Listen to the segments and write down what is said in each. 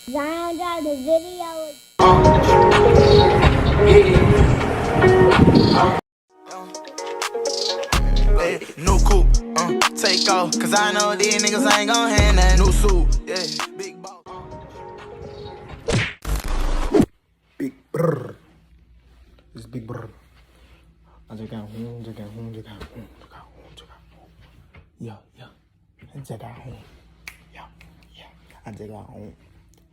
Zion got the video. Hey, new coupe, take off, cause I know these niggas ain't gon' hand that new suit, yeah, big boss. Big brr. This is big brr. I just got home, just got home, just got home, just got home, just got home. Yeah, yeah. I just got home. Yeah, yeah. I just got home.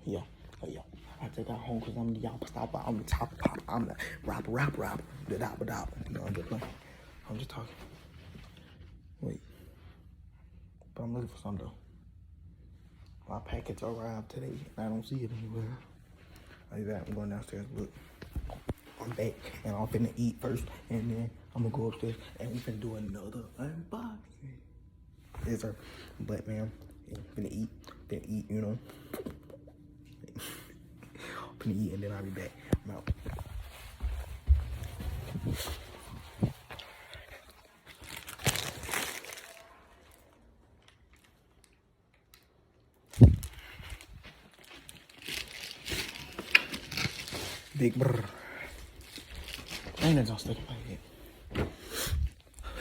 Yeah, oh, yeah. I just got home because I'm the y'all stopper. I'm the top pop. I'm the rapper. The dapper. You know, I'm just playing. I'm just talking. Wait. But I'm looking for something though. My package arrived today and I don't see it anywhere. Like that, I'm going downstairs, look. I'm back and I'm finna eat first and then I'm gonna go upstairs and we finna do another unboxing. Yes, sir. But man, finna eat, you know. Finna eat and then I'll be back. I'm out. Big brr. Ain't it just looking like it?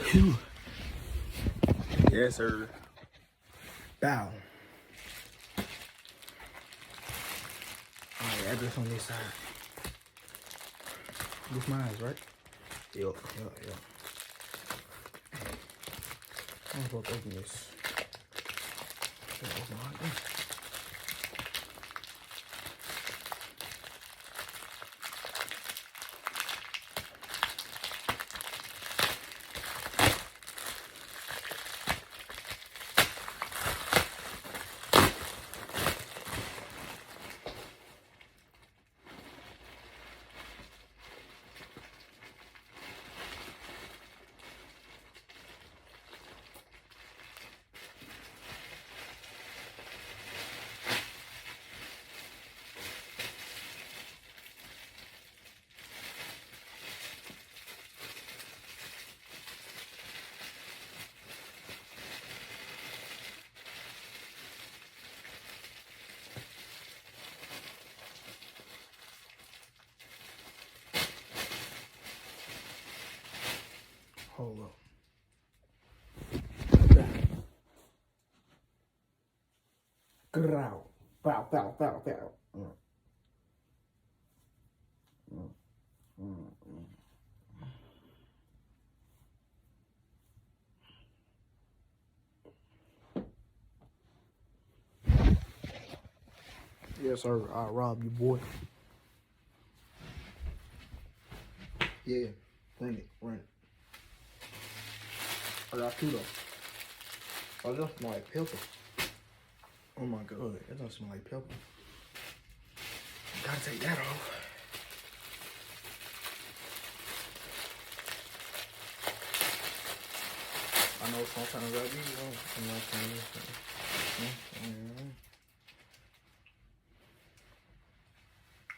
Phew. Yes, sir. Bow. Alright, address on this side. This mine, right? Yup. I'm gonna open this. Open like this. Hold up. Growl. Bow. Yes, sir. I'll rob you, boy. Yeah. Bring it. Run it. I got two though. Oh, that smell like pepper. Oh my god, that doesn't smell like pepper. Gotta take that off. I know sometimes I do, I'm not saying this.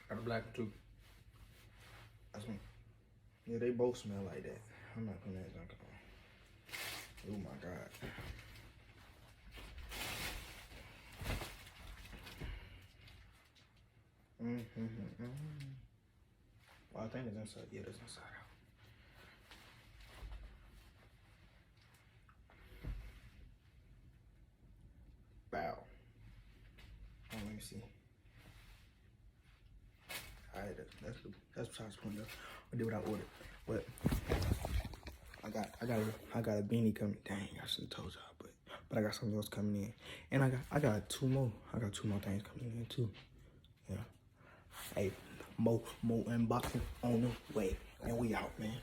Got a black one too. That's me. Yeah, they both smell like that. I'm not putting that junk on. Oh my god. Well, I think it's inside. Yeah, it's inside out. Bow. Oh, let me see. Alright, that's besides the point. I did what I ordered, but I got a beanie coming. Dang, I should have told y'all, but I got something else coming in, and I got two more. I got two more things coming in too. Yeah. Hey, more unboxing on the way, and we out, man.